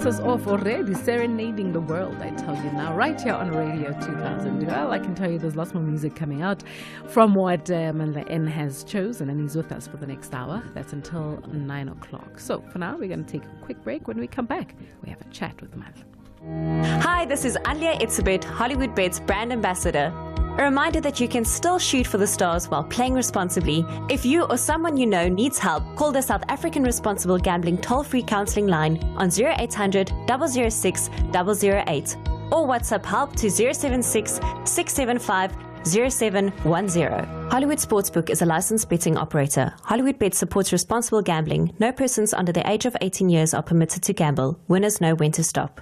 starts us off already serenading the world, I tell you now, right here on Radio 2000. Well, I can tell you there's lots more music coming out from what Mandla N has chosen, and he's with us for the next hour. That's until 9 o'clock. So for now, we're going to take a quick break. When we come back, we have a chat with Mandla. Hi, this is Alia Itzebet, Hollywood Bet's brand ambassador. A reminder that you can still shoot for the stars while playing responsibly. If you or someone you know needs help, call the South African Responsible Gambling toll-free counselling line on 0800 006 008 or WhatsApp help to 076 675 0710. Hollywood Sportsbook is a licensed betting operator. Hollywood Bet supports responsible gambling. No persons under the age of 18 years are permitted to gamble. Winners know when to stop.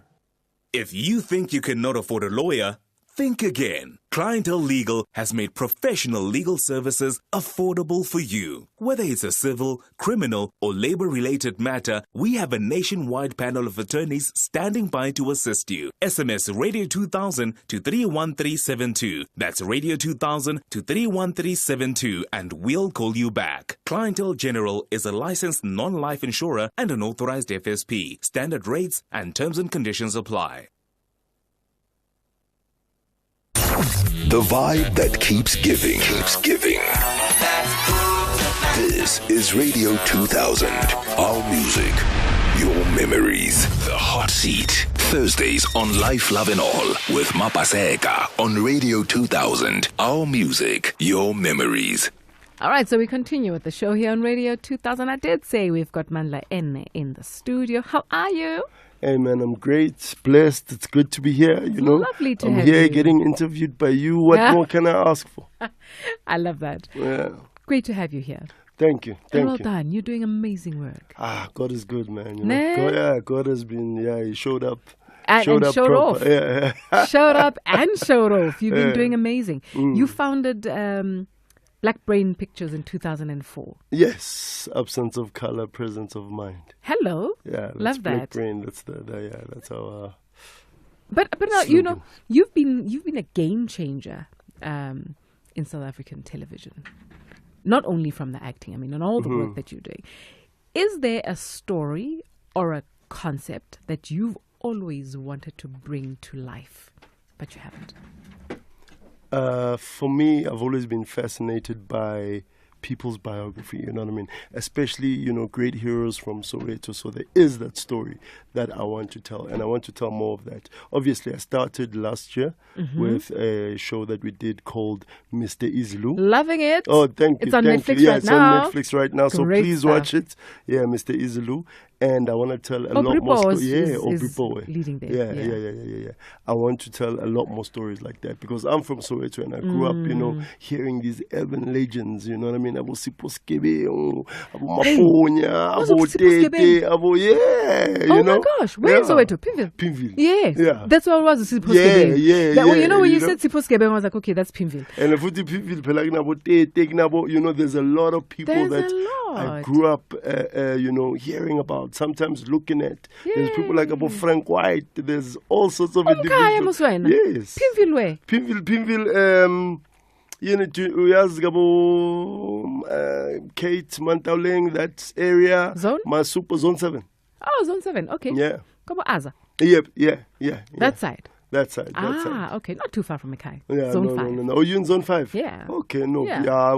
If you think you cannot afford a lawyer, think again. Clientele Legal has made professional legal services affordable for you. Whether it's a civil, criminal, or labor-related matter, we have a nationwide panel of attorneys standing by to assist you. SMS Radio 2000 to 31372. That's Radio 2000 to 31372, and we'll call you back. Clientele General is a licensed non-life insurer and an authorized FSP. Standard rates and terms and conditions apply. The vibe that keeps giving. Keeps giving. This is Radio 2000. Our music, your memories. The Hot Seat. Thursdays on Life, Love and All with Mapaseka on Radio 2000. Our music, your memories. All right, so we continue with the show here on Radio 2000. I did say we've got Mandla N in the studio. How are you? Hey man, I'm great, blessed. It's good to be here. You know, lovely to I'm have here you. Getting interviewed by you. What more can I ask for? I love that. Yeah. Great to have you here. Thank you. And well done. You're doing amazing work. God is good, man. You Nah. know? God has been. He showed up. And showed proper. off. Yeah. Showed up and showed off. You've been Yeah. doing amazing. You founded Black Brain Pictures in 2004. Yes, absence of color, presence of mind. Hello. Yeah, Love Black that. Brain. That's that's our. But now, you know, you've been a game changer in South African television. Not only from the acting, I mean, and all the work that you're doing. Is there a story or a concept that you've always wanted to bring to life, but you haven't? For me, I've always been fascinated by people's biography, you know what I mean? Especially, you know, great heroes from Soweto. So there is that story that I want to tell, and I want to tell more of that. Obviously, I started last year with a show that we did called Mr. Izulu. Loving it. Oh, thank you. It's on thank Netflix you. Yeah, right it's now. on Netflix right now. So Great please stuff. watch it. Yeah, Mr. Izulu. And I want to tell a lot more stories. Yeah, Obripo. Leading there. Yeah. I want to tell a lot more stories like that because I'm from Soweto and I grew up, you know, hearing these urban legends, you know what I mean? Abo Sipho Skebe, Abo Maponya, Abo Tete, Abo, you know? My gosh, where is Soweto? Pinville. Yes. Yeah. That's what it was, Sipho Yeah, Skebe. yeah, Well, you know, when you you said Sipho Skebe, I was like, okay, that's Pinville. And Futi Pinville, Pelagna, Tete, you know, there's a lot of people There's a lot. I grew up, you know, hearing about, sometimes looking at. There's people like about Frank White. There's all sorts of individuals. Yes. Pinville way. Pinville, you know, uyazi Kate Mantauleng, that area. Zone? My super zone 7. Oh, Zone 7. Okay. Yeah. Kabo Aza. Yep, yeah. That side. That side. Okay. Not too far from Mekai. Yeah, Zone 5. No. Oh, you're in zone 5? Yeah. Okay, no. Yeah.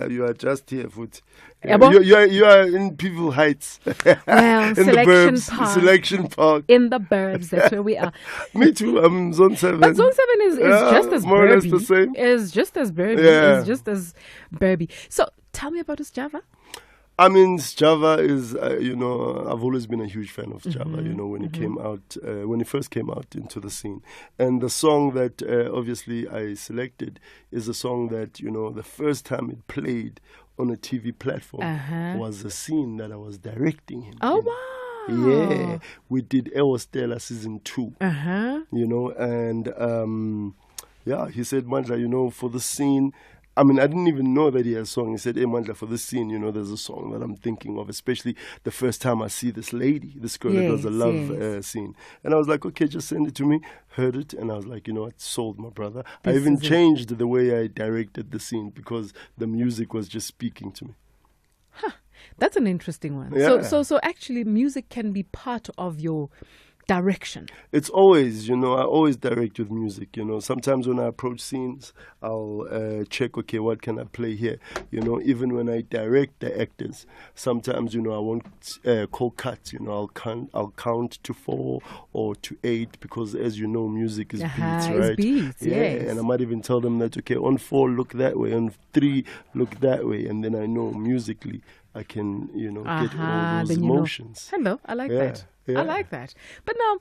You are just here, foot. Yabo? You are in People Heights. Well, in Selection the burbs, Park. Selection Park. In the burbs, that's where we are. Me too, I'm zone 7. But Zone 7 is just as more or less burby. the same. Is just as burby. Yeah. Is just as burby. So tell me about this Java. I mean, Java is, you know, I've always been a huge fan of Java, you know, when it came out, when it first came out into the scene. And the song that obviously I selected is a song that, you know, the first time it played on a TV platform was a scene that I was directing him. Oh, in. wow. Yeah. We did Ewo Stella season 2, you know, and he said, Mandla, you know, for the scene, I mean, I didn't even know that he had a song. He said, hey, Mandla, for this scene, you know, there's a song that I'm thinking of, especially the first time I see this lady, this girl that does a love scene. And I was like, okay, just send it to me. Heard it, and I was like, you know, it sold my brother. I even changed the way I directed the scene because the music was just speaking to me. That's an interesting one. Yeah. So actually, music can be part of your direction? It's always, I always direct with music, Sometimes when I approach scenes, I'll check, okay, what can I play here? Even when I direct the actors, sometimes, I won't call cuts, I'll count to 4 or to 8 because, as you know, music is beats, right? It's beats, yes. And I might even tell them that, okay, on 4, look that way, on 3, look that way, and then I know musically I can, get all those emotions. Hello, I like that. Yeah. I like that. But now,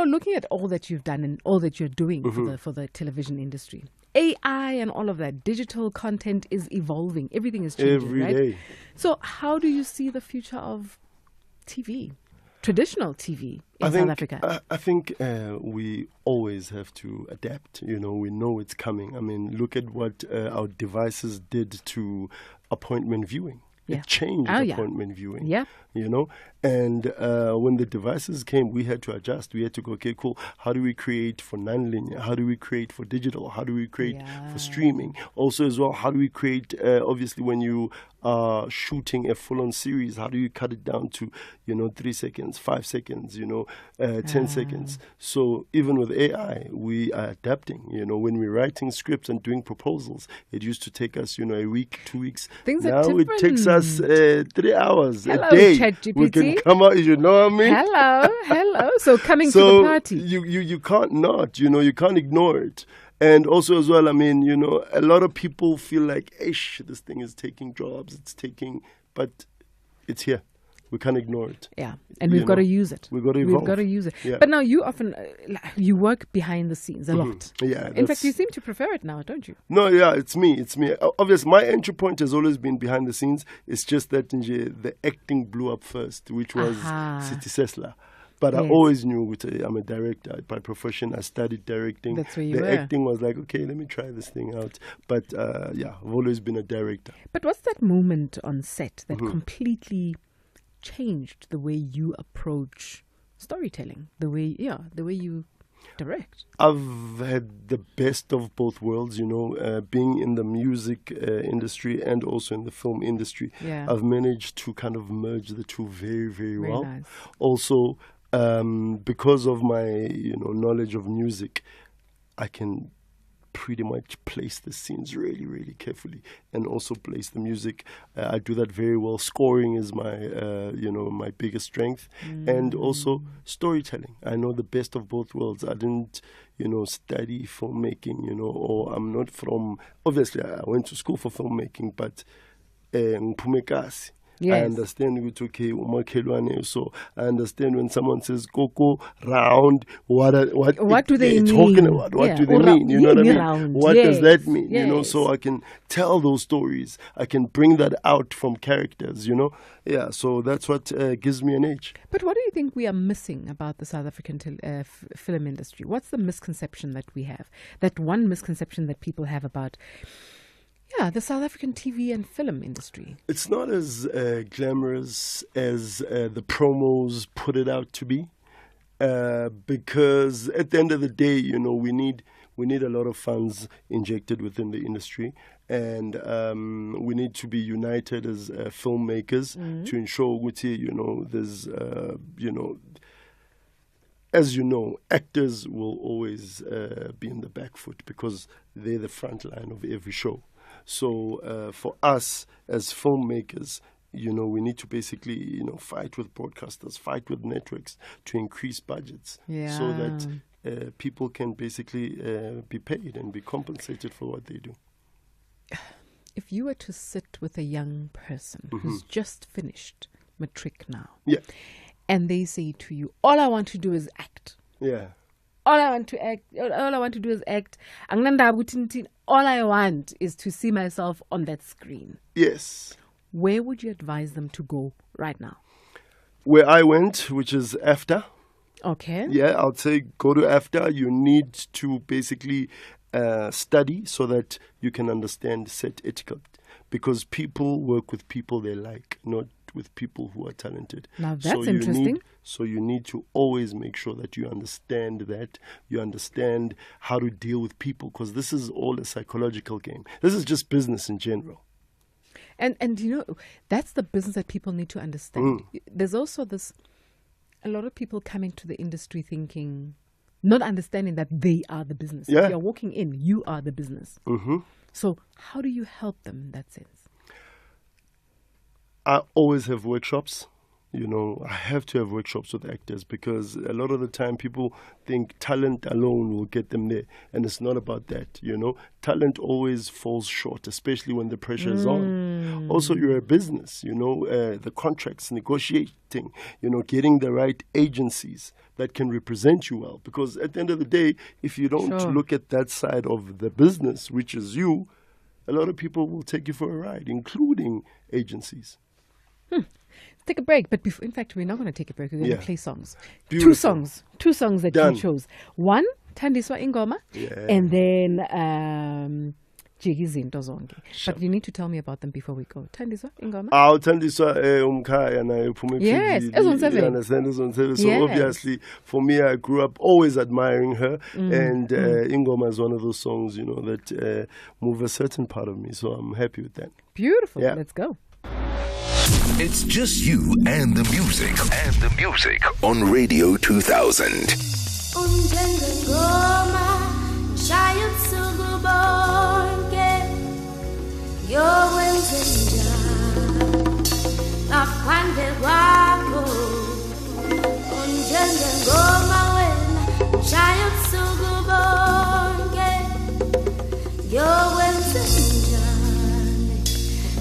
looking at all that you've done and all that you're doing for the television industry, AI and all of that, digital content is evolving. Everything is changing, Every right? day. So how do you see the future of TV, traditional TV in South Africa? I think we always have to adapt. We know it's coming. I mean, look at what our devices did to appointment viewing. Yeah. It changed appointment viewing. Yeah. And when the devices came, we had to adjust. We had to go, okay, cool. How do we create for non-linear? How do we create for digital? How do we create for streaming? Also, as well, how do we create, obviously, when you are shooting a full-on series, how do you cut it down to, 3 seconds, 5 seconds, 10 seconds? So even with AI, we are adapting. When we're writing scripts and doing proposals, it used to take us, a week, 2 weeks. Things now are different. It takes us 3 hours Hello, a day. ChatGPT. We can come out, you know what I mean? Hello. So coming to the party. You can't not, you can't ignore it. And also as well, I mean, a lot of people feel like, this thing is taking jobs, but it's here. We can't ignore it. Yeah, and we've got to use it. We've got to evolve. We've got to use it. Yeah. But now you often, you work behind the scenes a lot. Yeah. In fact, you seem to prefer it now, don't you? No, yeah, it's me. Obviously, my entry point has always been behind the scenes. It's just that the acting blew up first, which was City Sesla. But I always knew I'm a director by profession. I studied directing. That's where you were. The acting was like, okay, let me try this thing out. But I've always been a director. But what's that moment on set that completely changed the way you approach storytelling, the way you direct? I've had the best of both worlds, being in the music industry and also in the film industry. Yeah. I've managed to kind of merge the two very, very well. Nice. Also, because of my knowledge of music, I can pretty much place the scenes really, really carefully, and also place the music. I do that very well. Scoring is my, my biggest strength, and also storytelling. I know the best of both worlds. I didn't, study filmmaking, or I'm not from. Obviously, I went to school for filmmaking, but Mpumekasi. Yes. I understand with okay, umakhelwane. So I understand when someone says "Coco round," what do they mean? Talking about what do they mean? You know what I mean? Round. What does that mean? Yes. So I can tell those stories. I can bring that out from characters. Yeah. So that's what gives me an edge. But what do you think we are missing about the South African film industry? What's the misconception that we have? That one misconception that people have about the South African TV and film industry. It's not as glamorous as the promos put it out to be, because at the end of the day, we need a lot of funds injected within the industry, and we need to be united as filmmakers to ensure, there's, as you know, actors will always be in the back foot because they're the front line of every show. So for us as filmmakers, we need to basically, fight with broadcasters, fight with networks to increase budgets so that people can basically be paid and be compensated for what they do. If you were to sit with a young person who's just finished matric now, and they say to you, all I want to do is act. Yeah. All I want to do is act. All I want is to see myself on that screen. Yes. Where would you advise them to go right now? Where I went, which is AFTA. Okay. Yeah, I'd say go to AFTA. You need to basically study so that you can understand set etiquette. Because people work with people they like, not with people who are talented. Now that's interesting. So you need to always make sure that you understand that, you understand how to deal with people, because this is all a psychological game. This is just business in general. And that's the business that people need to understand. There's also this A lot of people coming to the industry thinking, not understanding that they are the business. Yeah. If you're walking in, you are the business. Mm-hmm. So how do you help them in that sense? I always have workshops. I have to have workshops with actors because a lot of the time people think talent alone will get them there. And it's not about that, Talent always falls short, especially when the pressure is on. Also, you're a business, the contracts, negotiating, getting the right agencies that can represent you well. Because at the end of the day, if you don't look at that side of the business, which is you, a lot of people will take you for a ride, including agencies. Take a break, but in fact, we're not going to take a break. We're going to play songs. Beautiful. Two songs that Done. you chose. One, Thandiswa Ingoma, and then Jiggy Zinto Zonke. But you need to tell me about them before we go. Thandiswa Ingoma. Thandiswa umkhaya nayo phuma Yes, Ezon Seven. So obviously, for me, I grew up always admiring her, and Ingoma is one of those songs, that move a certain part of me. So I'm happy with that. Beautiful. Yeah. Let's go. It's just you and the music. On Radio 2000.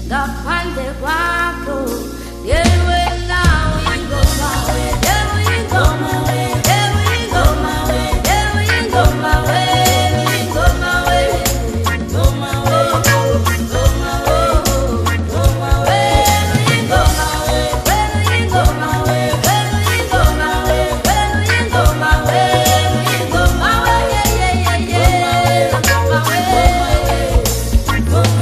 Ngaphandle kwakho yewe nawe ingoma we yewe ingoma we yewe ingoma we yewe ingoma we ingoma we ingoma we ingoma we ingoma we ingoma we ingoma we ingoma we ingoma we ingoma we yeah ingoma we ingoma we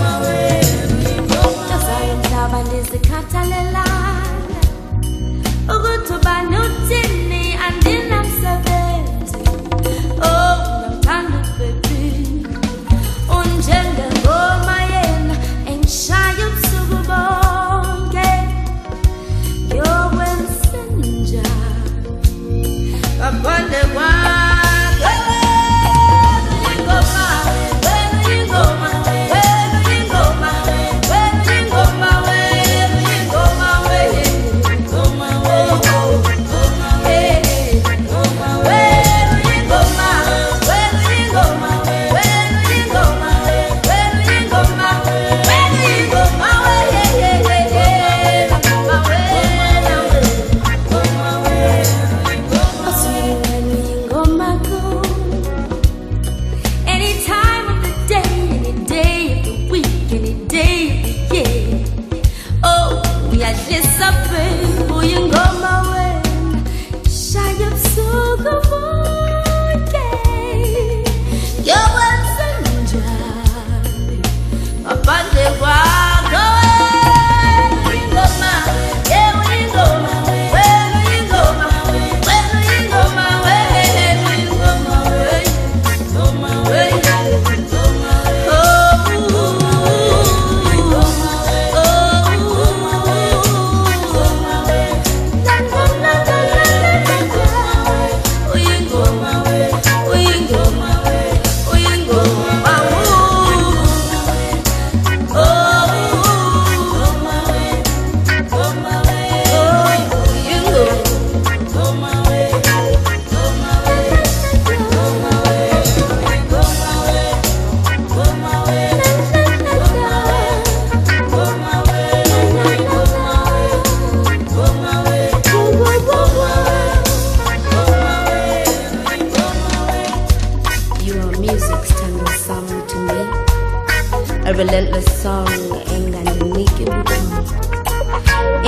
A relentless song enganginiki ubuthongo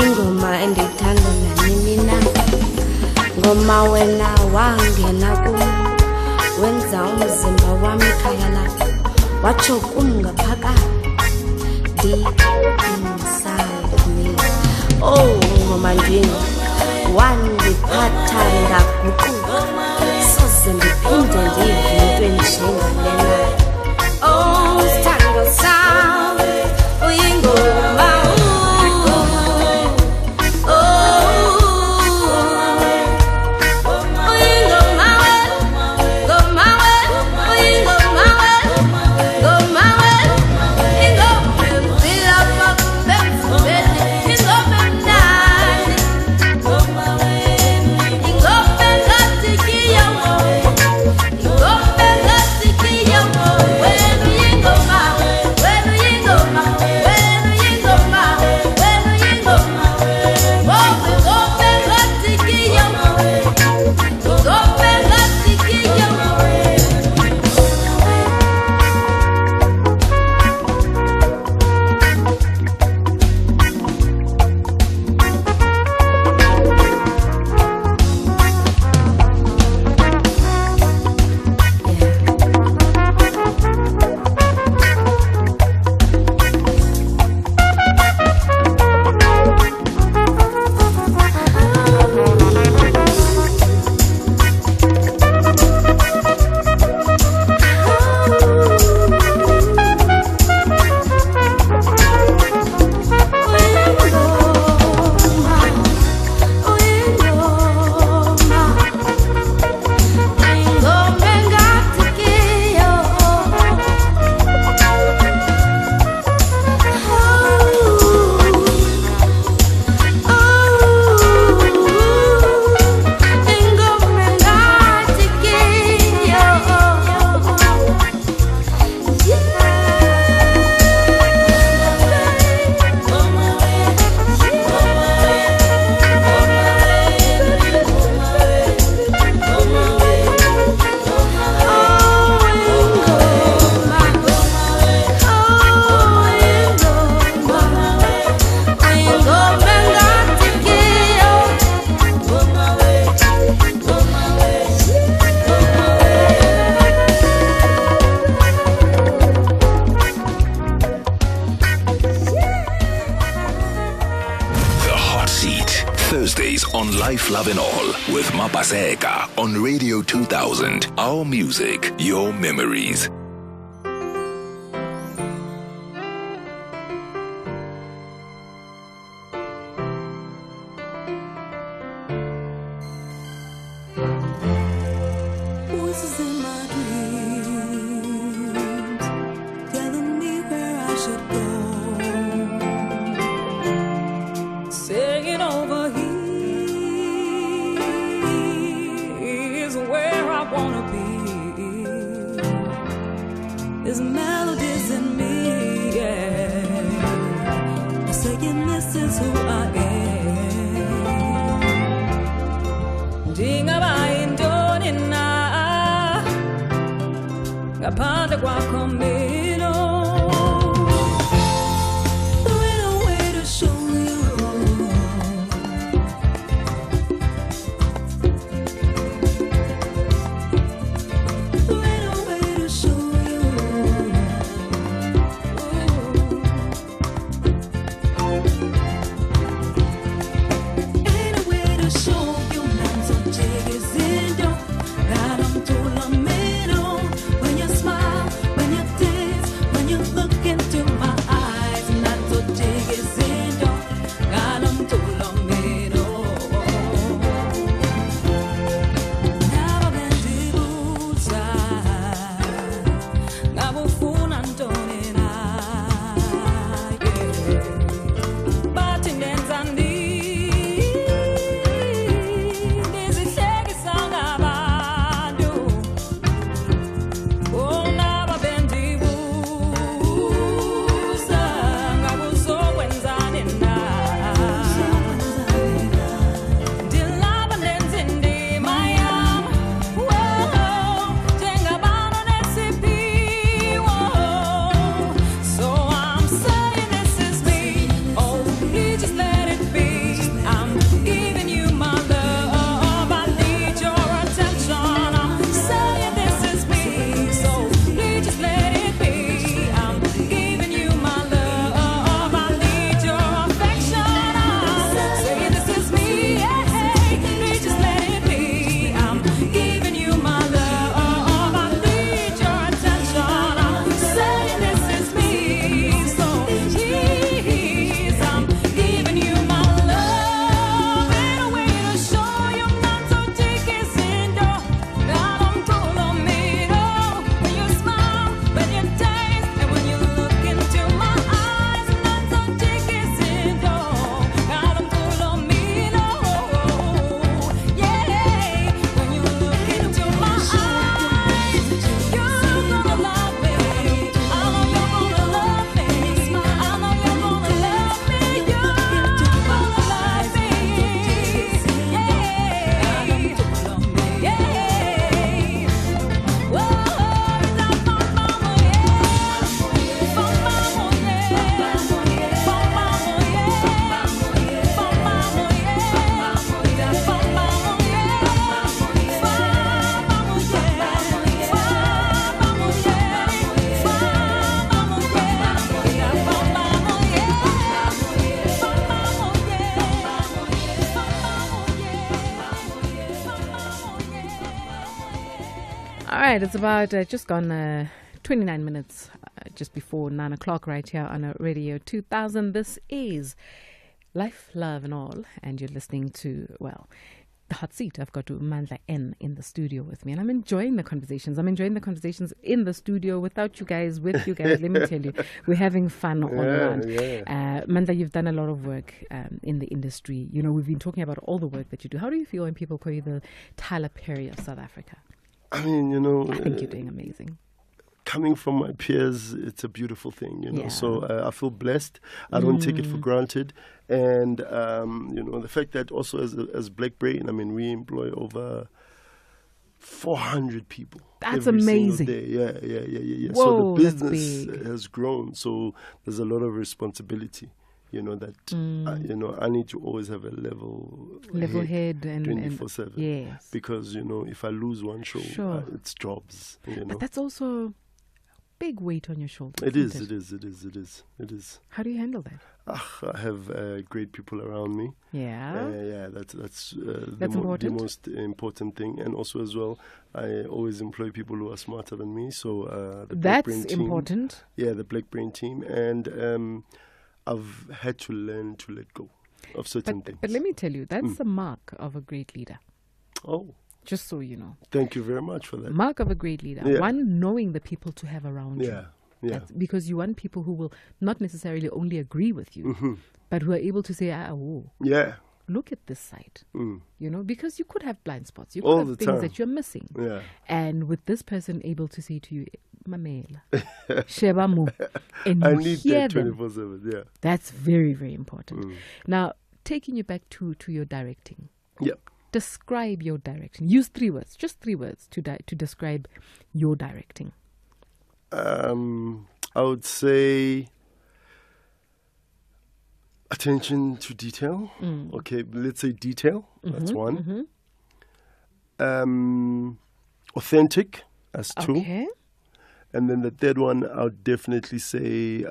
ingoma endiyithanda nanini na ngoma wena wangena kum wenza umzimba wami ikhaya lakho watsho kum ngaphakathi deep inside of me. Oh ngoma ndini wandiphatha ndaguquka soze ndiphinde ndive into enjengalena. Oh, tango sound, uyingoma, oh, Thursdays on Life, Love and All with Mapaseka on Radio 2000. Our music, your memories. Voices in my dreams telling me where I should go. Saying over here is where I wanna be. There's melodies in me, yeah, saying this is who I am. Dingabayindoni na ngaphandle kwakho mina. There ain't no way to show you. There ain't no way to show you. Ain't no way to show you. Nanzo jegezindo nganomthulamelo. When you smile, when you dance, when you look into my eyes, nanzo jegezindo nganomthulamelo. Never been dibuza, ngabufuna ntoni na, yeah. Bathi nenzani, ndizihlekisa ngabantu. Oh, never been dibuza, ngabuzokwenzani na. Ndilapha ndenza indima yam, whoa, njengabantu nesiphiwo. So I'm saying this is me, oh, please just let it be. I'm giving you my love, I need your attention. I'm saying this is me, so please just let it be. I'm giving you my love, I need your affection. I'm saying this is me, yeah, please just let it be. I'm giving you my love, I need your attention. I'm saying this is me, so please, I'm giving you my love. Ain't a way to show you not so jikizindo. Nganomthulamelo. When you smile, when you dance, and when you look into my eyes, not so jikizindo. Nganomthulamelo. Yeah, when you look into my eyes, you're gonna love me. I know you're gonna love me. I know you're gonna love me. You're gonna love me. Yeah, yeah. Whoa, All right, it's about just gone 29 minutes just before 9 o'clock right here on Radio 2000. This is Life, Love and All, and you're listening to, well, The Hot Seat. I've got Mandla N in the studio with me, and I'm enjoying the conversations. I'm enjoying the conversations in the studio without you guys, with you guys. Let me tell you, we're having fun all around. Mandla, you've done a lot of work in the industry. You know, we've been talking about all the work that you do. How do you feel when people call you the Tyler Perry of South Africa? I mean, you know, I think you're doing amazing. Coming from my peers, it's a beautiful thing, you know. Yeah. So I feel blessed. I don't take it for granted. And, you know, the fact that also as Black Brain, I mean, we employ over 400 people. That's every single amazing. day. Yeah. Whoa, so the that's business big. has grown. So there's a lot of responsibility, you know, that, you know, I need to always have a level head and 24/7. Yes. Because, you know, if I lose one show, Sure. it's jobs, you know. But that's also big weight on your shoulders. It is. isn't It is. How do you handle that? I have great people around me. Yeah. That's That's the important. most important thing. And also as well, I always employ people who are smarter than me. So the Black That's Brain team, important. Yeah, the Black Brain team, and I've had to learn to let go of certain things. But let me tell you, that's the mark of a great leader. Oh, Just so you know. thank you very much for that. Mark of a great leader. Yeah. One, knowing the people to have around you. Yeah, yeah. That's because you want people who will not necessarily only agree with you, but who are able to say, Yeah. look at this side. Mm. You know, because you could have blind spots. You could All have the things time. that you're missing. Yeah. And with this person able to say to you, Mamela, Sheba mo, and I you need hear that them, 24/7. Yeah. that's very, very important. Now, taking you back to your directing. Yeah. Describe your directing. Use 3 words, just 3 words to describe your directing. I would say attention to detail. Okay, let's say detail. That's one. Authentic. That's 2. Okay. And then the third one, I would definitely say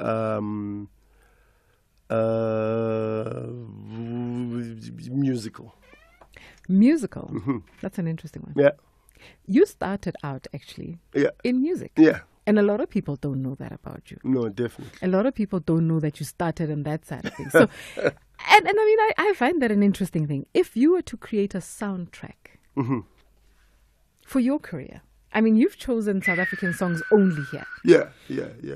musical. Musical. That's an interesting one. Yeah. You started out actually Yeah. in music. Yeah. And a lot of people don't know that about you. No, definitely. A lot of people don't know that you started on that side of things. So, and I mean, I find that an interesting thing. If you were to create a soundtrack for your career, I mean, you've chosen South African songs only here. Yeah.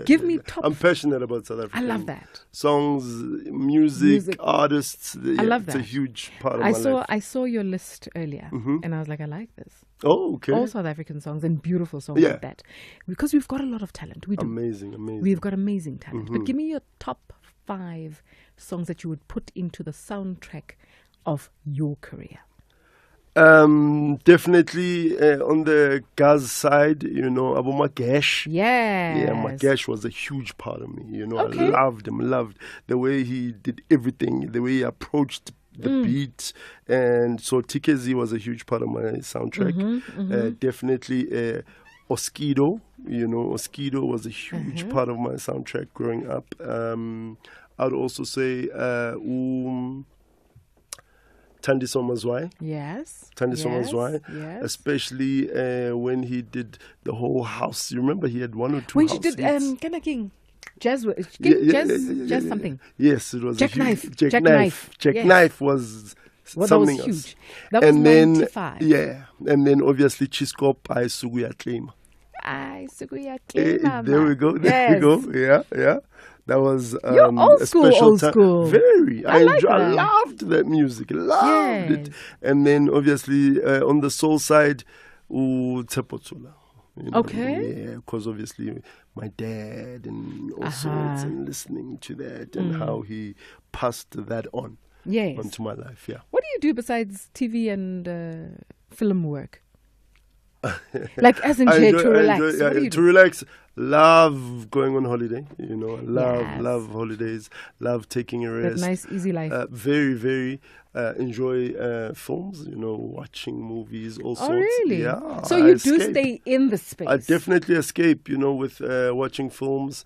Give me yeah. top. I'm passionate about South Africa. I love that. Songs, music. Artists. I love It's a that. huge part of my life. I saw your list earlier, and I was like, I like this. Oh, okay. All South African songs and beautiful songs Yeah. like that, because we've got a lot of talent. We do. Amazing. We've got amazing talent. But give me your top 5 songs that you would put into the soundtrack of your career. Definitely on the Gaz side, Abu Magesh. Yes. Yeah, Magesh was a huge part of me. Okay. I loved him. Loved the way he did everything, the way he approached the beat. And so TKZ was a huge part of my soundtrack. Definitely Oskido. Oskido was a huge part of my soundtrack growing up. I'd also say Thandiso Mazwai. Yes. Thandiso Mazwai. Yes. Especially when he did the whole house. You remember he had 1 or 2 When house she did hits. Kana King. Jazz, jazz something. Yes, it was Jackknife. a huge Jackknife. Yes. Jackknife was Well, that something was else. huge. That was And then 95. yeah, and then obviously Chiskop I Suguya Claim. Ay, Suguya There Mama. we go. There Yes. we go. Yeah. That was You're old a school, special old time. school. Very. I like I that. loved that music. Loved it. Yes. And then obviously on the soul side, Tsepotsula. Okay. Yeah, because obviously my dad and all sorts, and listening to that and how he passed that on Yes. onto my life. Yeah. What do you do besides TV and film work? Like as in to relax. What do you to do? relax. Love going on holiday. I Yes. love holidays. Love taking a That rest. nice, easy life. Very, very enjoy films. Watching movies. All sorts. Oh, really? Yeah. So I you do escape. stay in the space. I definitely escape. With watching films.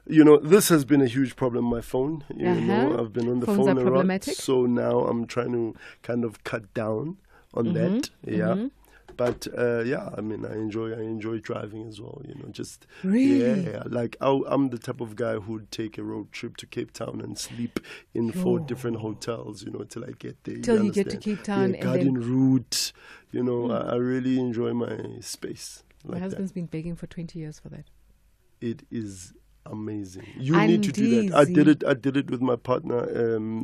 This has been a huge problem. My phone. I've been on the Phones phone are a lot. problematic. So now I'm trying to kind of cut down on that. Yeah. But I mean, I enjoy driving as well. Just Really? yeah. Like I'm the type of guy who'd take a road trip to Cape Town and sleep in 4 different hotels. Till I get there. Till you get to understand? Cape Town yeah, and Garden then- Route. I really enjoy my space. My Like husband's been begging for 20 years for that. that. It is amazing. You need to do that. I did it with my partner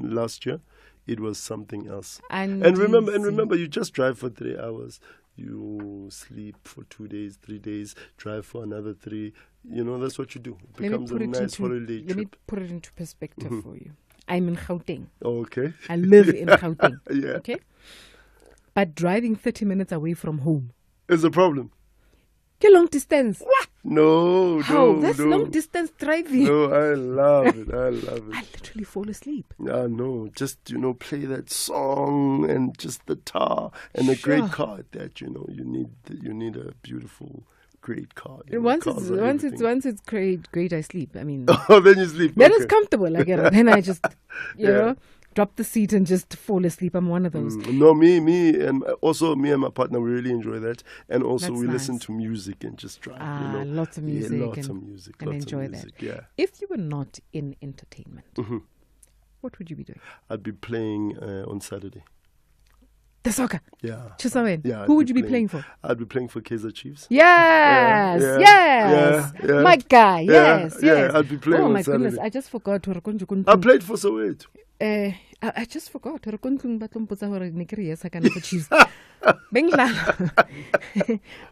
last year. It was something else. And remember, you just drive for 3 hours. You sleep for 2 days, 3 days, drive for another 3. That's what you do. It becomes a nice holiday Let me trip. put it into perspective for you. I'm in Gauteng. Okay. I live in Gauteng. Yeah. Okay? But driving 30 minutes away from home. It's a problem. Ke long distance. No, How? no, That's no. long distance driving. No, I love it. I love I it. literally fall asleep. No, just play that song and just the tar and a great car at that. You need a beautiful, great car. Once it's great, I sleep. I mean, oh, then you sleep. Then it's comfortable. I get it. Then I just, you know, drop the seat and just fall asleep. I'm one of those. No, me and my partner, we really enjoy that. And also That's we nice. listen to music and just drive. Lots of music. Lots of music. And lots enjoy of music, that. Yeah. If you were not in entertainment, what would you be doing? I'd be playing on Saturday. The soccer. Yeah. Chisawen. Yeah, Who I'd would you be playing for? I'd be playing for Kaizer Chiefs. Yes, Yeah, yes. yeah. My guy, Yeah, yes, yeah, yes. I'd be playing Oh on my goodness, Saturday. I just forgot. I played for Soweto. I just forgot. Re ko ntlong ba tlo mpotsa hore ne ke re yes kana for Chiefs. Bengidlala.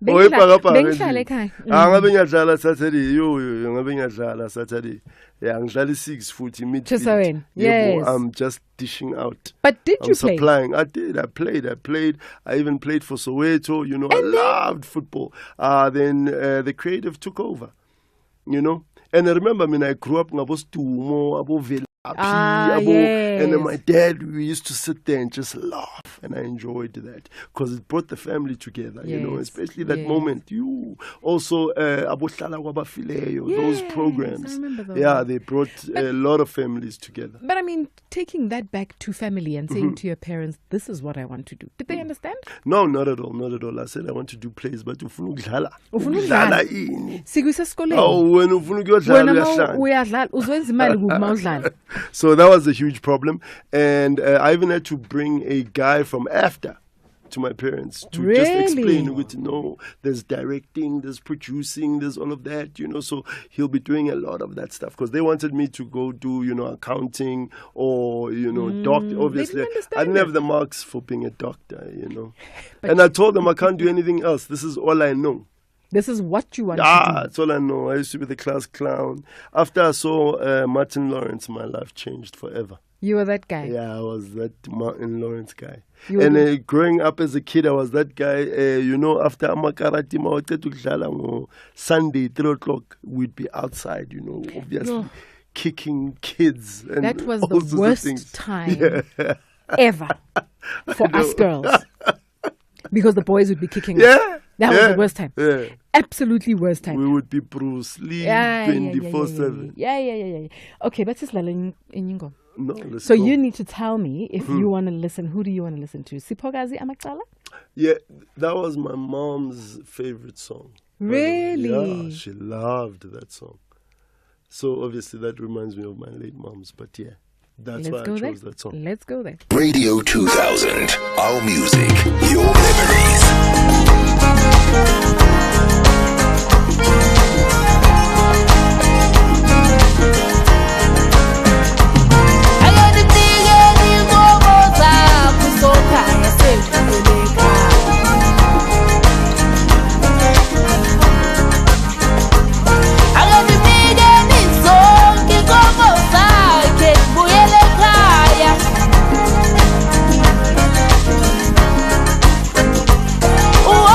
Bengidlala ekhaya. Ngabe ngiyadlala Saturday. Ngabe ngiyadlala Saturday. Yeah, ngidlala 6 futhi midfield. Chisawen. Yes. I'm just dishing out. But did I'm you play? supplying. I did. I played. I even played for Soweto. You know, I loved football. Then the creative took over. You know, and I remember, I grew up ngabo Stumo, abo Vela. Yes. And then my dad, we used to sit there and just laugh, and I enjoyed that because it brought the family together, you know, especially that moment. You also Abohlala Kwabafileyo, those programs. I remember those. Yeah, they brought a lot of families together. But I mean, taking that back to family and saying to your parents, this is what I want to do. Did they understand? No, not at all, not at all. I said I want to do plays, but ufuna ukudlala. Ufuna Ukudlala ukudlala. ini? Sikusesikoleni. Oh, wena ufuna ukuyodlala uyahlala. Uyadlala, uzwenza imali kuphi mawudlala. So that was a huge problem. And I even had to bring a guy from AFTA to my parents to just explain, no, there's directing, there's producing, there's all of that, you know, so he'll be doing a lot of that stuff because they wanted me to go do, you know, accounting or, you know, doctor. Obviously, I didn't have the marks for being a doctor, you know. And I told them I can't do anything else. This is all I know. This is what you want to do. That's all I know. I used to be the class clown. After I saw Martin Lawrence, my life changed forever. You were that guy. Yeah, I was that Martin Lawrence guy. And growing up as a kid, I was that guy. You know, after Amakarati on Sunday, 3 o'clock, we'd be outside, you know, obviously kicking kids. And that was all the worst time ever for us girls. Because the boys would be kicking us. That was the worst time. Yeah. Absolutely worst time. We would be Bruce Lee 24/7. Yeah. Okay, but it's Lala Nyingo. No, let's So go. you need to tell me if you want to listen. Who do you want to listen to? Sipogazi Amakala? Yeah, that was my mom's favorite song. Really? Yeah, she loved that song. So obviously that reminds me of my late mom's. But yeah, that's why I chose that song. Let's go there. Radio 2000. Our music, your memories. Oh,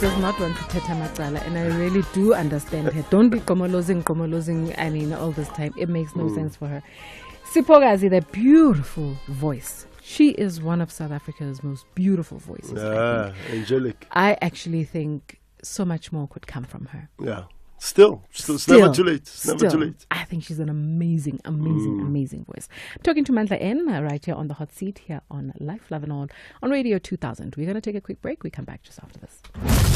does not want to teta macala, and I really do understand her. Don't be komolozing, I mean, all this time. It makes no sense for her. Sipogazi, the beautiful voice. She is one of South Africa's most beautiful voices. Yeah, angelic. I actually think so much more could come from her. Yeah. Still, it's never too late. It's never too late. I think she's an amazing voice. Talking to Mandla N right here on the hot seat here on Life, Love and All on Radio 2000. We're going to take a quick break. We come back just after this.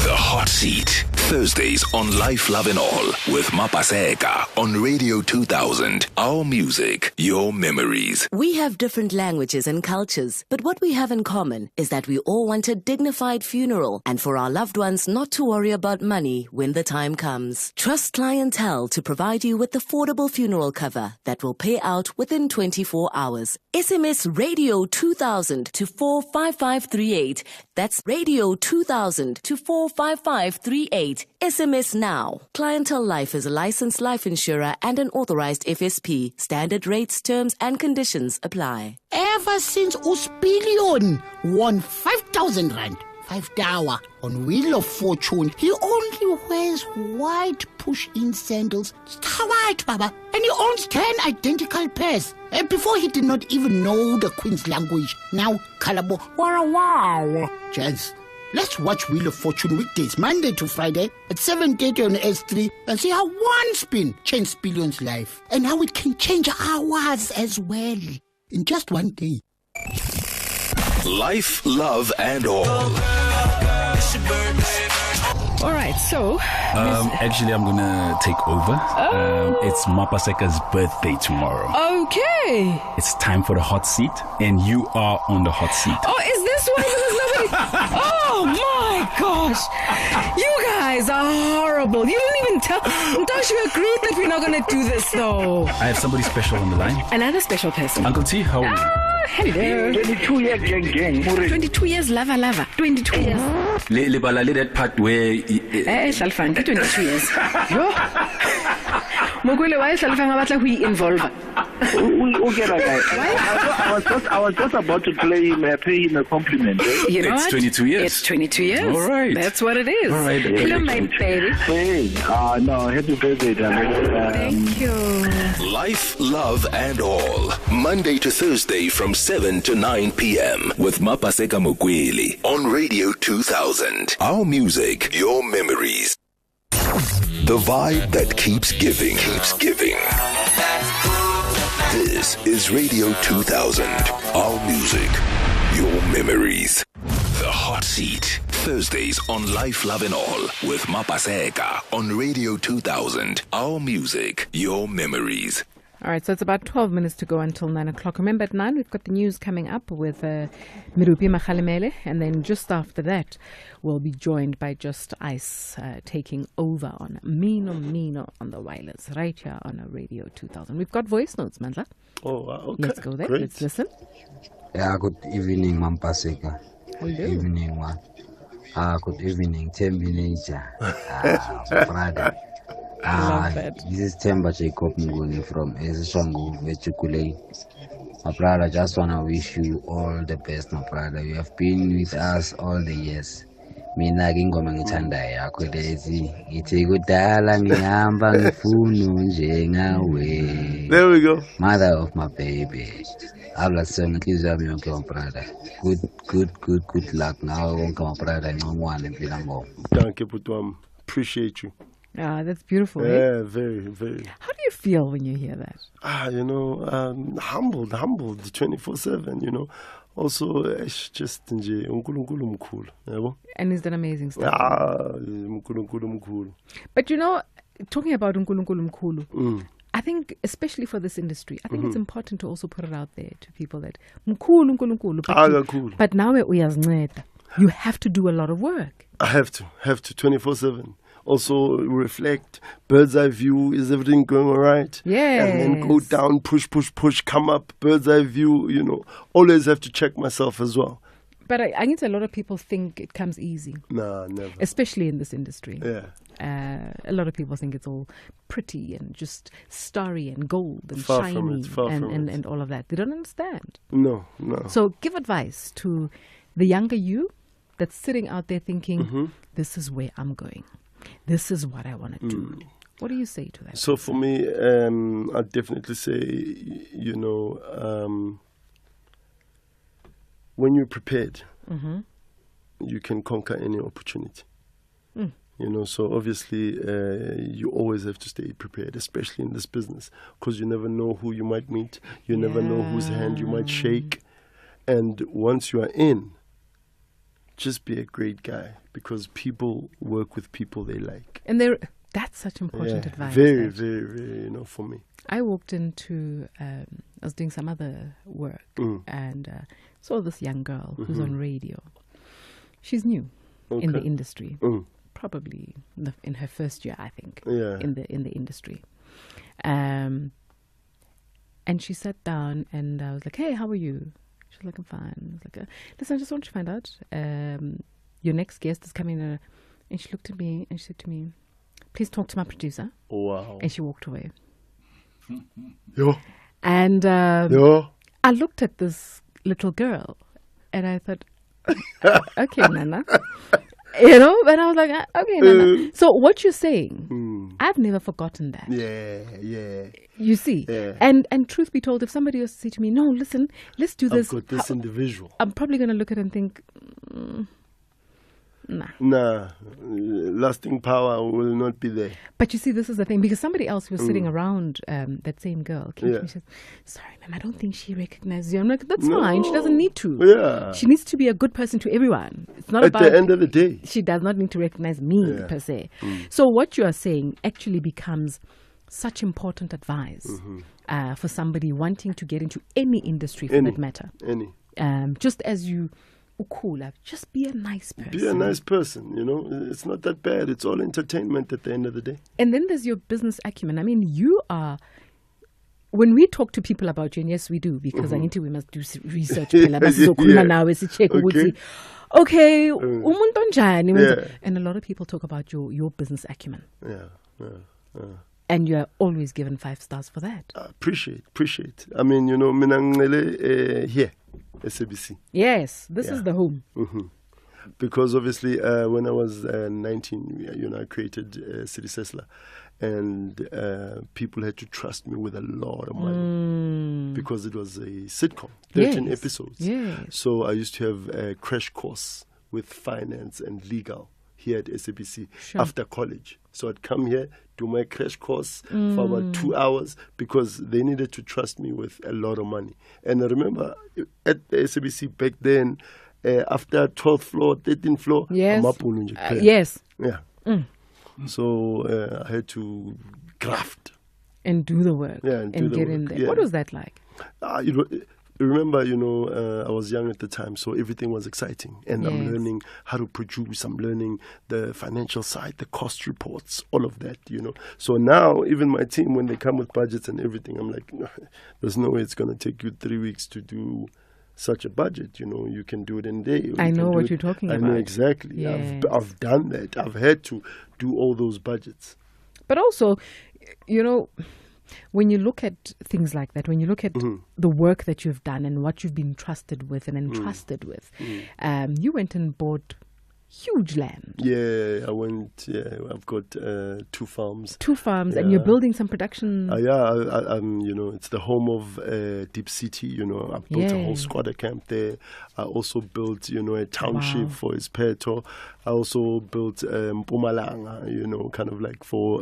The Hot Seat, Thursdays on Life, Love and All with Mapaseka on Radio 2000. Our music, your memories. We have different languages and cultures, but what we have in common is that we all want a dignified funeral and for our loved ones not to worry about money when the time comes. Trust Clientele to provide you with affordable funeral cover that will pay out within 24 hours. SMS Radio 2000 to 45538. That's Radio 2000 to 45538. SMS now. Clientele Life is a licensed life insurer and an authorized FSP. Standard rates, terms and conditions apply. Ever since Uspilion won 5,000 rand, 5 tower on Wheel of Fortune, he only wears white push-in sandals. Star white, Baba. And he owns 10 identical pairs. And before he did not even know the Queen's language. Now, Kalabo, wow. Jazz. Let's watch Wheel of Fortune weekdays, Monday to Friday at 7:30 on S3 and see how one spin changed Spillion's life and how it can change ours as well in just one day. Life, Love and All. All right, so actually, I'm gonna take over. It's Mapaseka's birthday tomorrow. Okay. It's time for the hot seat, and you are on the hot seat. Oh, is this why there's nobody? Oh my gosh, you guys are horrible. You didn't even tell. Don't you agree that we're not gonna do this though? I have somebody special on the line. Another special person. Uncle T, how are you? Hello. 22 years gang. 22 years lava. 22 years. Le that part where Shalfan, 22 years. Yo. Mokwele, why Shalfan abatla hui involve? I was just about to pay him a compliment. You know it's what? 22 years. It's 22 years. All right. That's what it is. All right. Hello, my baby. Hey, no, happy birthday, darling. Thank you. Life, Love and All. Monday to Thursday from 7 to 9 p.m. with Mapaseka Mokwele on Radio 2000. Our music, your memories. The vibe that keeps giving. This is Radio 2000. Our music, your memories. The Hot Seat. Thursdays on Life, Love and All with Mapaseka on Radio 2000. Our music, your memories. All right, so it's about 12 minutes to go until 9 o'clock. Remember, at 9, we've got the news coming up with Mirupi Makhalemele. And then just after that, we'll be joined by Just Ice taking over on Mino on the wireless right here on Radio 2000. We've got voice notes, Mandla. Oh, wow. Okay. Let's go there. Great. Let's listen. Yeah, good evening, Mapaseka. Hello. Good evening, one. Good evening, Tembineja. Friday. Love that. This is Temba Jacob Nguni from Esishangu, Vechukule. My brother, I just want to wish you all the best, my brother. You have been with us all the years. Mina ngingoma ngithanda yakho lezi ngithi kudala ngihamba ngifuna njengawe. There we go. Mother of my baby. Habla song inhliziyo yami yonke, my brother. Good luck ngawe wonke, my brother, ngcongwane empila ngoma. Thank you, Putwam. Appreciate you. Ah, that's beautiful. Yeah, very, very. How do you feel when you hear that? Humbled 24/7, Also, it's just uNkulunkulu mkhulu, yabo. And is that amazing stuff? uNkulunkulu mkhulu. But talking about uNkulunkulu mkhulu, I think, especially for this industry, I think it's important to also put it out there to people that mkhulu uNkulunkulu, but nawe uyazinceda. You have to do a lot of work. I have to 24/7. Also reflect, bird's eye view, is everything going all right? Yeah. And then go down, push, come up, bird's eye view, always have to check myself as well. But I guess a lot of people think it comes easy. Nah, never. Especially in this industry. Yeah. A lot of people think it's all pretty and just starry and gold and Far shiny from it. and all of that. They don't understand. No. So give advice to the younger you that's sitting out there thinking, Mm-hmm. this is where I'm going. This is what I want to do. What do you say to that? So for me, I'd definitely say, you know, when you're prepared, you can conquer any opportunity. You know, so obviously you always have to stay prepared, especially in this business, because you never know who you might meet. You never know whose hand you might shake. And once you are in, just be a great guy, because people work with people they like. And that's such important advice. Very, very, very, you know, for me. I walked into, I was doing some other work and saw this young girl who's on radio. She's new in the industry. Probably in her first year, I think, in the industry. And she sat down and I was like, hey, how are you? She's like, I'm fine. I was like, listen, I just want to find out, your next guest is coming. And she looked at me and she said to me, please talk to my producer. Wow. And she walked away. Yo. And I looked at this little girl and I thought, okay, Nana. You know, but I was like, okay, Nana. So what you're saying, I've never forgotten that. Yeah. You see? Yeah. And truth be told, if somebody was to say to me, no, listen, let's do this. I've got this individual. I'm probably going to look at it and think, Nah, lasting power will not be there. But you see, this is the thing, because somebody else who was sitting around that same girl came to me and said, sorry, ma'am, I don't think she recognizes you. I'm like, that's fine. She doesn't need to. Yeah. She needs to be a good person to everyone. It's not At about... the end of the day. She does not need to recognize me per se. So what you are saying actually becomes such important advice for somebody wanting to get into any industry for that matter. Just as you... just be a nice person. Be a nice person, you know. It's not that bad. It's all entertainment at the end of the day. And then there's your business acumen. I mean, you are... When we talk to people about you, and yes, we do, because I need to, we must do research. Okay, and a lot of people talk about your business acumen. And you are always given 5 stars for that. Appreciate. I mean, you know, here, SABC. Yes, this is the home. Because obviously, when I was 19, you know, I created City Sessler, and people had to trust me with a lot of money because it was a sitcom, 13 episodes. So I used to have a crash course with finance and legal here at SABC after college. So I'd come here, do my crash course for about 2 hours, because they needed to trust me with a lot of money. And I remember at the SABC back then, after 12th floor, 13th floor, so I had to graft. And do the work. And get in there. What was that like? Remember, you know, I was young at the time, so everything was exciting. And I'm learning how to produce. I'm learning the financial side, the cost reports, all of that, you know. So now, even my team, when they come with budgets and everything, I'm like, no, there's no way it's going to take you 3 weeks to do such a budget. You know, you can do it in a day. I know what you're talking about. I know exactly. Yes. I've done that. I've had to do all those budgets. But also, you know, when you look at things like that, when you look at the work that you've done and what you've been trusted with and entrusted with, you went and bought huge land. Yeah, I went. Yeah, I've got 2 farms. 2 farms, and you're building some production. I'm. You know, it's the home of Deep City. You know, I built a whole squatter camp there. I also built, you know, a township for Ispeto. I also built Mpumalanga. You know, kind of like for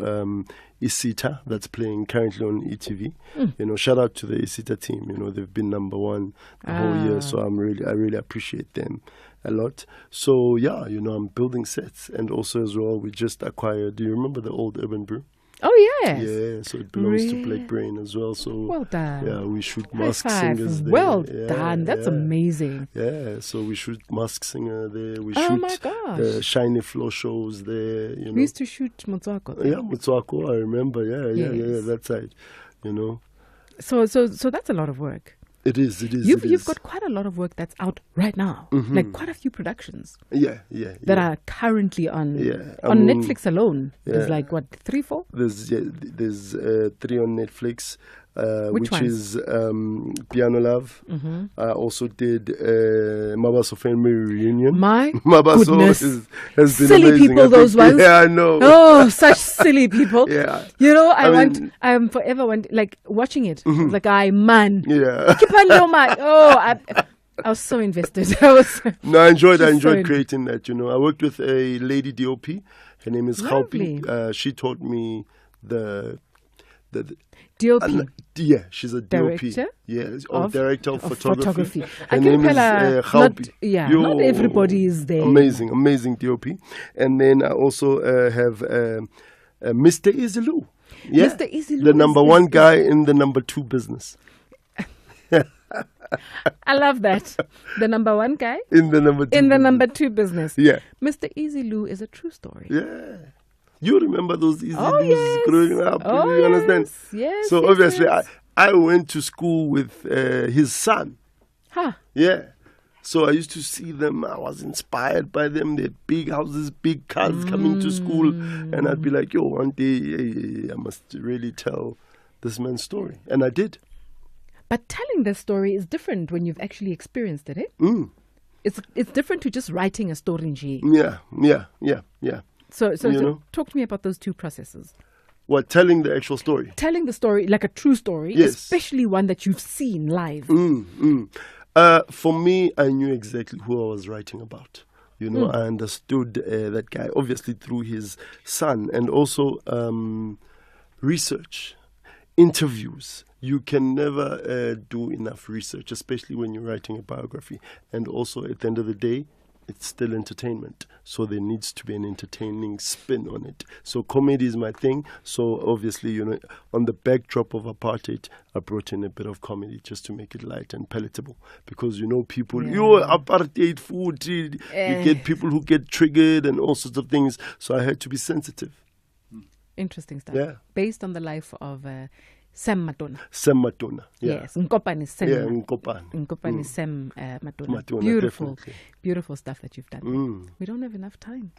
Isita, that's playing currently on ETV. You know, shout out to the Isita team. You know, they've been #1 the whole year, so I really appreciate them a lot. So yeah, you know, I'm building sets, and also as well, we just acquired. Do you remember the old Urban Brew? Oh yes. Yeah, so it belongs to Black Brain as well. So well done. Yeah, we shoot Mask Singers there. Well done. That's amazing. Yeah, so we shoot Mask Singer there. We oh shoot my gosh. the Shiny Floor shows there. You know, we used to shoot Motswako. Yeah, Motswako. I remember. Yeah, that side. You know. So that's a lot lot. It is. You've got quite a lot of work that's out right now, like quite a few productions. That are currently on on Netflix alone. There's like what 3, 4. There's 3 on Netflix. Which ones? is Piano Love. I also did Mabaso Family Reunion. My Mabaso goodness. has been Silly amazing. people, I think- those ones. Yeah, I know. Oh, such silly people. Yeah. You know, I I'm forever like watching it. Like, man. Yeah. Keep on your mind. Oh, I was so invested. No, I enjoyed So creating that, you know. I worked with a lady DOP. Her name is Lovely. Haupi. She taught me the DOP. yeah, she's a DOP. Director? Yes, director of photography. Her I name is not, Haupi. not everybody is there. Amazing DOP. And then I also have Mr. Izilu. Yeah, Mr. Izilu the number is- one guy in the number two business. I love that. The number one guy In the number two. in the business. number two business. Yeah. Mr. Easy Lou is a true story. Yeah. You remember those Easy Oh, Loos yes. growing up? Oh, you understand? yes, So yes, obviously, yes. I went to school with his son. Huh. Yeah. So I used to see them. I was inspired by them. They had big houses, big cars coming to school. And I'd be like, yo, one day I must really tell this man's story. And I did. But telling the story is different when you've actually experienced it, eh? It's different to just writing a story. Yeah. So You know? talk to me about those two processes. What, telling the actual story? Telling the story like a true story, Yes. especially one that you've seen live. For me, I knew exactly who I was writing about. You know, I understood that guy, obviously through his son, and also research, interviews. You can never do enough research, especially when you're writing a biography. And also, at the end of the day, it's still entertainment. So there needs to be an entertaining spin on it. So comedy is my thing. So obviously, you know, on the backdrop of apartheid, I brought in a bit of comedy just to make it light and palatable. Because, you know, people, apartheid food, you get people who get triggered and all sorts of things. So I had to be sensitive. Interesting stuff. Yeah. Based on the life of Sam Matona. Sam Matona. Yeah. Yes, Nkopane Sam. Yeah, Nkopane. Nkopane Sam Matona. Matona, Beautiful, definitely. beautiful stuff that you've done. We don't have enough time.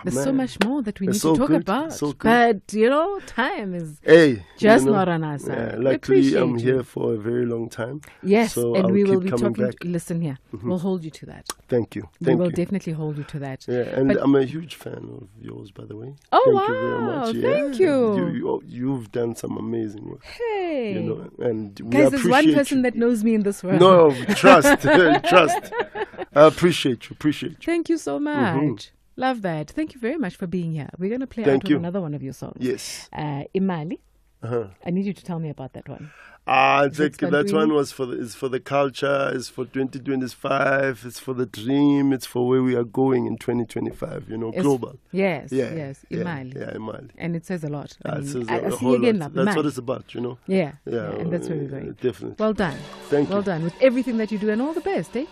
There's man. so much more that we It's need so to talk good. about. It's so good. But, you know, time is you just know, not on our side. Yeah, We luckily, appreciate I'm you. here for a very long time. Yes, so and I'll we will keep be coming talking. back. Listen here, we'll hold you to that. Thank you. We Thank will you. definitely hold you to that. Yeah, and But- I'm a huge fan of yours, by the way. Oh, Thank you very wow, much. thank Yeah. you. You've done some amazing work. Hey, You know, and we guys, there's one appreciate person you. that knows me in this world. No, trust, trust. I appreciate you. Thank you so much. Love that. Thank you very much for being here. We're going to play Thank out you. with another one of your songs. Yes. Imali. Uh-huh. I need you to tell me about that one. That one was for the culture. It's for 2025. It's for the dream. It's for where we are going in 2025. You know, global. Yes, Yeah, yes, yeah, Imali. yeah, Imali. And it says a lot. I It mean, says I a see whole again, lot. love, That's what Imali. it's about, you know. Yeah, Yeah, and that's where we're going. Definitely. Well done. Thank Well you. done with everything that you do and all the best, eh?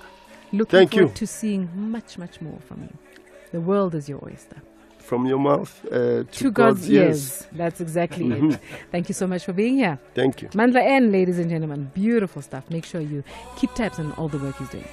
Looking Thank forward you. to seeing much, much more from you. The world is your oyster. From your mouth To God's ears. That's exactly it. Thank you so much for being here. Thank you. Mandla N, ladies and gentlemen. Beautiful stuff. Make sure you keep tabs on all the work he's doing.